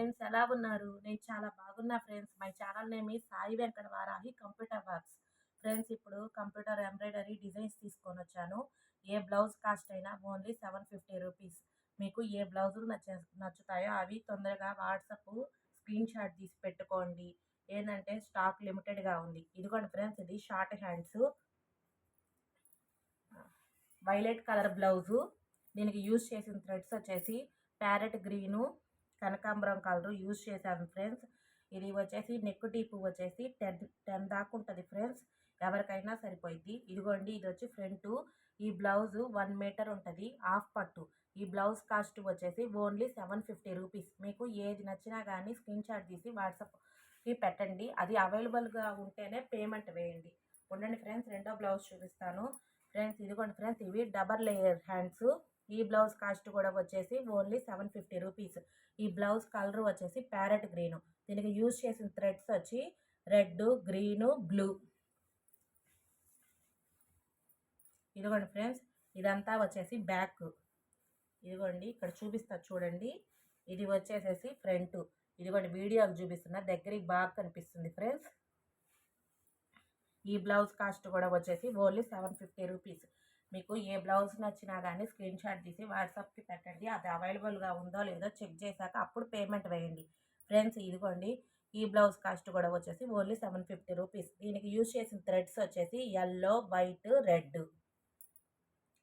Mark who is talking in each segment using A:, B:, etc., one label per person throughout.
A: Friends, ఎలా ఉన్నారు? నేను చాలా బాగున్నా friends. My channel name is Sai Venkata Varahi computer works. Friends, ఇప్పుడు కంప్యూటర్ ఎంబ్రాయిడరీ డిజైన్స్ తీసుకొనొచ్చాను. ఏ బ్లౌజ్ కాస్ట్ అయినా ఓన్లీ 750 రూపీస్. మీకు ఏ బ్లౌజులు నచ్చుతాయో అవి తొందరగా వాట్సాప్ స్క్రీన్ షాట్ తీసి పెట్టుకోండి. ఏంటంటే స్టాక్ లిమిటెడ్‌గా ఉంది. ఇదిగోండి ఫ్రెండ్స్, ఇది short hands violet colour blouse. దీనికి యూజ్ చేసిన థ్రెడ్స్ వచ్చేసి ప్యారెట్ గ్రీను, కనకాంబరం కలరు యూజ్ చేశాను ఫ్రెండ్స్. ఇది వచ్చేసి నెక్ డీప్ వచ్చేసి 10 దాకా ఉంటుంది ఫ్రెండ్స్. ఎవరికైనా సరిపోయింది. ఇదిగోండి, ఇది వచ్చి ఫ్రంట్. ఈ బ్లౌజు 1 మీటర్ ఉంటుంది, హాఫ్ పట్టు. ఈ బ్లౌజ్ కాస్ట్ వచ్చేసి ఓన్లీ 750 రూపీస్. మీకు ఏది నచ్చినా కానీ స్క్రీన్ షాట్ తీసి వాట్సాప్కి పెట్టండి. అది అవైలబుల్గా ఉంటేనే పేమెంట్ వేయండి. ఉండండి ఫ్రెండ్స్, రెండో బ్లౌజ్ చూపిస్తాను. ఫ్రెండ్స్, ఇదిగోండి ఫ్రెండ్స్, ఇవి డబల్ లేయర్ హ్యాండ్స్. ఈ బ్లౌజ్ కాస్ట్ కూడా వచ్చేసి ఓన్లీ 750 రూపీస్. ఈ బ్లౌజ్ కలర్ వచ్చేసి ప్యారెట్ గ్రీను. దీనికి యూజ్ చేసిన థ్రెడ్స్ వచ్చి రెడ్, గ్రీను, బ్లూ. ఇదిగోండి ఫ్రెండ్స్, ఇదంతా వచ్చేసి బ్యాక్. ఇదిగోండి, ఇక్కడ చూపిస్తా చూడండి. ఇది వచ్చేసేసి ఫ్రంట్. ఇదిగోండి, వీడియోకి చూపిస్తున్నా, దగ్గరికి బాగా కనిపిస్తుంది ఫ్రెండ్స్. ఈ బ్లౌజ్ కాస్ట్ కూడా వచ్చేసి ఓన్లీ 750 రూపీస్. మీకు ఏ బ్లౌజ్ నచ్చినా కానీ స్క్రీన్ షాట్ తీసి వాట్సాప్కి పెట్టండి. అది అవైలబుల్గా ఉందో లేదో చెక్ చేశాక అప్పుడు పేమెంట్ వేయండి. ఫ్రెండ్స్, ఇదిగోండి, ఈ బ్లౌజ్ కాస్ట్ కూడా వచ్చేసి ఓన్లీ 750 రూపీస్. దీనికి యూజ్ చేసిన థ్రెడ్స్ వచ్చేసి ఎల్లో, వైట్, రెడ్.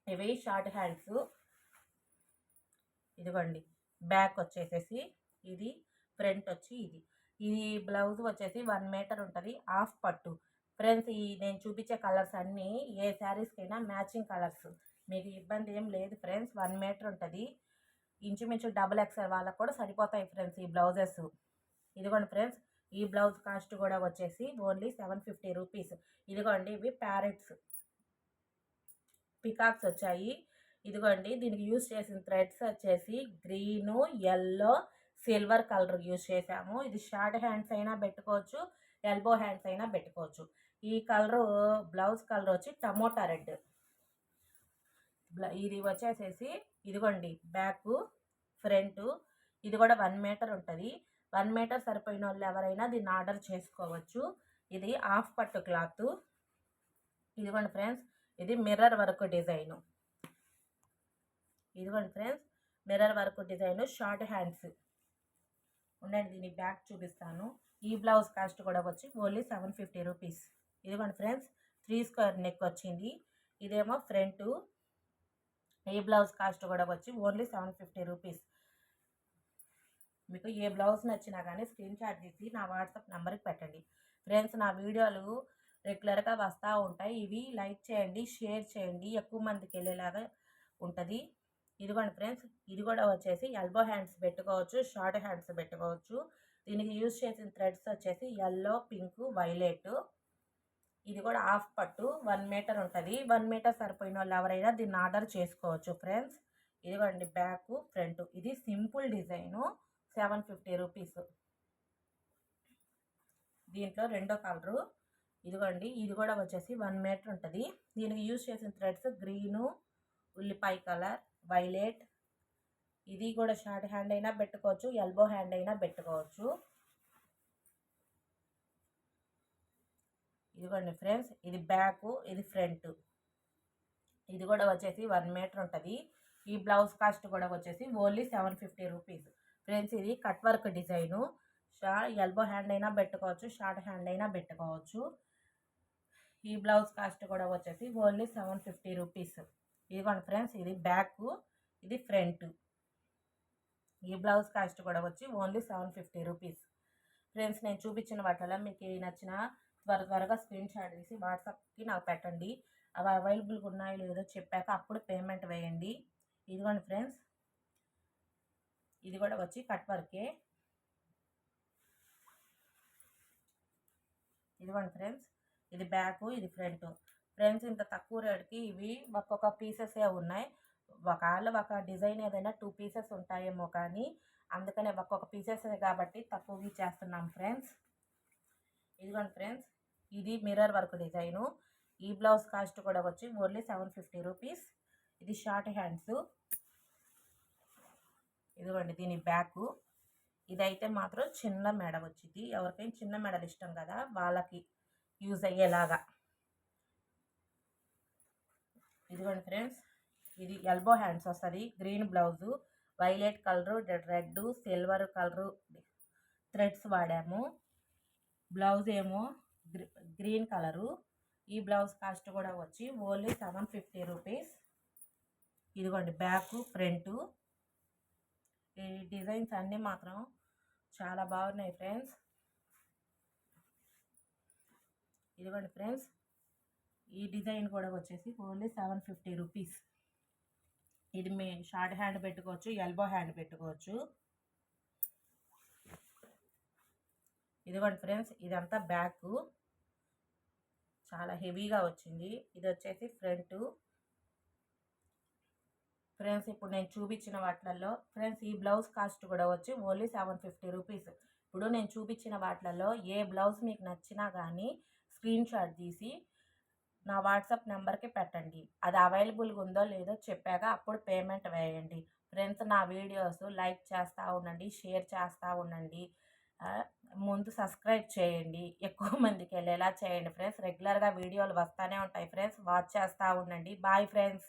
A: ఇవి షార్ట్ హ్యాండ్స్. ఇదిగోండి, బ్యాక్ వచ్చేసేసి ఇది, ఫ్రంట్ వచ్చి ఇది. ఈ బ్లౌజ్ వచ్చేసి 1 మీటర్ ఉంటుంది, హాఫ్ పట్టు. ఫ్రెండ్స్, ఈ నేను చూపించే కలర్స్ అన్నీ ఏ శారీస్కైనా మ్యాచింగ్ కలర్స్. మీకు ఇబ్బంది ఏం లేదు ఫ్రెండ్స్. 1 మీటర్ ఉంటుంది, ఇంచుమించు XXL వాళ్ళకు కూడా సరిపోతాయి ఫ్రెండ్స్ ఈ బ్లౌజెస్. ఇదిగోండి ఫ్రెండ్స్, ఈ బ్లౌజ్ కాస్ట్ కూడా వచ్చేసి ఓన్లీ 750 రూపీస్. ఇదిగోండి, ఇవి ప్యారెట్స్, పికాక్స్ వచ్చాయి. ఇదిగోండి, దీనికి యూజ్ చేసిన థ్రెడ్స్ వచ్చేసి green, yellow, silver colour use చేసాము. ఇది షార్ట్ హ్యాండ్స్ అయినా పెట్టుకోవచ్చు, ఎల్బో హ్యాండ్స్ అయినా పెట్టుకోవచ్చు. ఈ కలరు బ్లౌజ్ కలర్ వచ్చి టమోటా రెడ్. ఇది వచ్చేసేసి ఇదిగోండి, బ్యాక్, ఫ్రంట్. ఇది కూడా 1 మీటర్ ఉంటుంది. 1 మీటర్ సరిపోయిన వాళ్ళు ఎవరైనా దీన్ని ఆర్డర్ చేసుకోవచ్చు. ఇది హాఫ్ పట్టు క్లాత్. ఇదిగోండి ఫ్రెండ్స్, ఇది మిర్రర్ వర్క్ డిజైను. ఇదిగోండి friends, mirror work design, short hands. ఉండండి, దీని బ్యాక్ చూపిస్తాను. ఈ బ్లౌజ్ కాస్ట్ కూడా వచ్చి ఓన్లీ 750 రూపీస్. ఇదిగోండి ఫ్రెండ్స్, 3 స్క్వేర్ నెక్ వచ్చింది. ఇదేమో ఫ్రంట్. ఈ బ్లౌజ్ కాస్ట్ కూడా వచ్చి ఓన్లీ 750 రూపీస్. మీకు ఏ బ్లౌజ్ నచ్చినా కానీ స్క్రీన్ షాట్ తీసి నా వాట్సాప్ నెంబర్కి పెట్టండి. ఫ్రెండ్స్, నా వీడియోలు రెగ్యులర్గా వస్తూ ఉంటాయి. ఇవి లైక్ చేయండి, షేర్ చేయండి, ఎక్కువ మందికి వెళ్ళేలాగా ఉంటుంది. ఇదిగోండి ఫ్రెండ్స్, ఇది కూడా వచ్చేసి ఎల్బో హ్యాండ్స్ పెట్టుకోవచ్చు, షార్ట్ హ్యాండ్స్ పెట్టుకోవచ్చు. దీనికి యూజ్ చేసిన థ్రెడ్స్ వచ్చేసి ఎల్లో, పింక్, వైలెట్. ఇది కూడా హాఫ్ పట్టు, 1 మీటర్ ఉంటుంది. 1 మీటర్ సరిపోయిన వాళ్ళు ఎవరైనా దీన్ని ఆర్డర్ చేసుకోవచ్చు ఫ్రెండ్స్. ఇదిగోండి, బ్యాక్, ఫ్రంట్. ఇది సింపుల్ డిజైను, 750 రూపీస్. దీంట్లో రెండో కలరు. ఇదిగోండి, ఇది కూడా వచ్చేసి 1 మీటర్ ఉంటుంది. దీనికి యూజ్ చేసిన థ్రెడ్స్ గ్రీను, ఉల్లిపాయ కలర్, వైలెట్. ఇది కూడా షార్ట్ హ్యాండ్ అయినా పెట్టుకోవచ్చు, ఎల్బో హ్యాండ్ అయినా పెట్టుకోవచ్చు. ఇదిగోండి ఫ్రెండ్స్, ఇది బ్యాక్, ఇది ఫ్రంట్. ఇది కూడా వచ్చేసి 1 మీటర్ ఉంటుంది. ఈ బ్లౌజ్ కాస్ట్ కూడా వచ్చేసి ఓన్లీ 750 రూపీస్. ఫ్రెండ్స్, ఇది cut work design. Elbow hand అయినా పెట్టుకోవచ్చు, షార్ట్ హ్యాండ్ అయినా పెట్టుకోవచ్చు. ఈ బ్లౌజ్ కాస్ట్ కూడా వచ్చేసి ఓన్లీ 750 రూపీస్. ఇదిగోండి ఫ్రెండ్స్, ఇది బ్యాక్, ఇది ఫ్రంట్. ఈ బ్లౌజ్ కాస్ట్ కూడా వచ్చి ఓన్లీ 750 రూపీస్. ఫ్రెండ్స్, నేను చూపించిన వాటిలో మీకు నచ్చిన త్వరగా స్క్రీన్ షాట్ తీసి వాట్సాప్కి నాకు పెట్టండి. అవి అవైలబుల్గా ఉన్నాయో లేదో చెప్పాక అప్పుడు పేమెంట్ వేయండి. ఇదిగోండి ఫ్రెండ్స్, ఇది కూడా వచ్చి కట్ వర్కే. ఇదిగోండి ఫ్రెండ్స్, ఇది బ్యాక్, ఇది ఫ్రంట్. ఫ్రెండ్స్, ఇంత తక్కువ రేట్కి ఇవి ఒక్కొక్క పీసెసే ఉన్నాయి. ఒకవేళ ఒక డిజైన్ ఏదైనా 2 పీసెస్ ఉంటాయేమో, కానీ అందుకనే ఒక్కొక్క పీసెస్ కాబట్టి తక్కువగా ఇచ్చేస్తున్నాం ఫ్రెండ్స్. ఇదిగోండి ఫ్రెండ్స్, ఇది మిర్రర్ వర్క్ డిజైను. ఈ బ్లౌజ్ కాస్ట్ కూడా వచ్చి ఓన్లీ 750 రూపీస్. ఇది షార్ట్ హ్యాండ్స్. ఇదిగోండి, దీని బ్యాక్. ఇదైతే మాత్రం చిన్న మెడ వచ్చింది. ఎవరికైనా చిన్న మెడలు ఇష్టం కదా, వాళ్ళకి యూజ్ అయ్యేలాగా. ఇదిగోండి ఫ్రెండ్స్, ఇది ఎల్బో హ్యాండ్స్ వస్తుంది. Green blouse, violet colour, red, silver colour threads వాడాము. బ్లౌజ్ ఏమో గ్రీన్ కలరు. ఈ బ్లౌజ్ కాస్ట్ కూడా వచ్చి ఓన్లీ 750 రూపీస్. ఇదిగోండి బ్యాక్, ఫ్రంట్. ఈ డిజైన్స్ అన్నీ మాత్రం చాలా బాగున్నాయి ఫ్రెండ్స్. ఇదిగోండి ఫ్రెండ్స్, ఈ డిజైన్ కూడా వచ్చేసి ఓన్లీ 750 రూపీస్. ఇది మీ షార్ట్ హ్యాండ్ పెట్టుకోవచ్చు, ఎల్బో హ్యాండ్ పెట్టుకోవచ్చు. ఇదిగోండి ఫ్రెండ్స్, ఇదంతా బ్యాక్, చాలా హెవీగా వచ్చింది. ఇది వచ్చేసి ఫ్రంట్. ఫ్రెండ్స్ ఇప్పుడు నేను చూపించిన వాటిల్లో ఫ్రెండ్స్ ఈ బ్లౌజ్ కాస్ట్ కూడా వచ్చి ఓన్లీ 750 రూపీస్. ఇప్పుడు నేను చూపించిన వాటిల్లో ఏ బ్లౌజ్ మీకు నచ్చినా కానీ స్క్రీన్ షాట్ తీసి నా వాట్సాప్ నెంబర్కి పెట్టండి. అది అవైలబుల్గా ఉందో లేదో చెప్పాక అప్పుడు పేమెంట్ వేయండి. ఫ్రెండ్స్ నా వీడియోస్ లైక్ చేస్తూ ఉండండి, షేర్ చేస్తూ ఉండండి, ముందు సబ్స్క్రైబ్ చేయండి, ఎక్కువ మందికి వెళ్ళేలా చేయండి ఫ్రెండ్స్. రెగ్యులర్గా వీడియోలు వస్తూనే ఉంటాయి ఫ్రెండ్స్, వాచ్ చేస్తూ ఉండండి. Bye friends.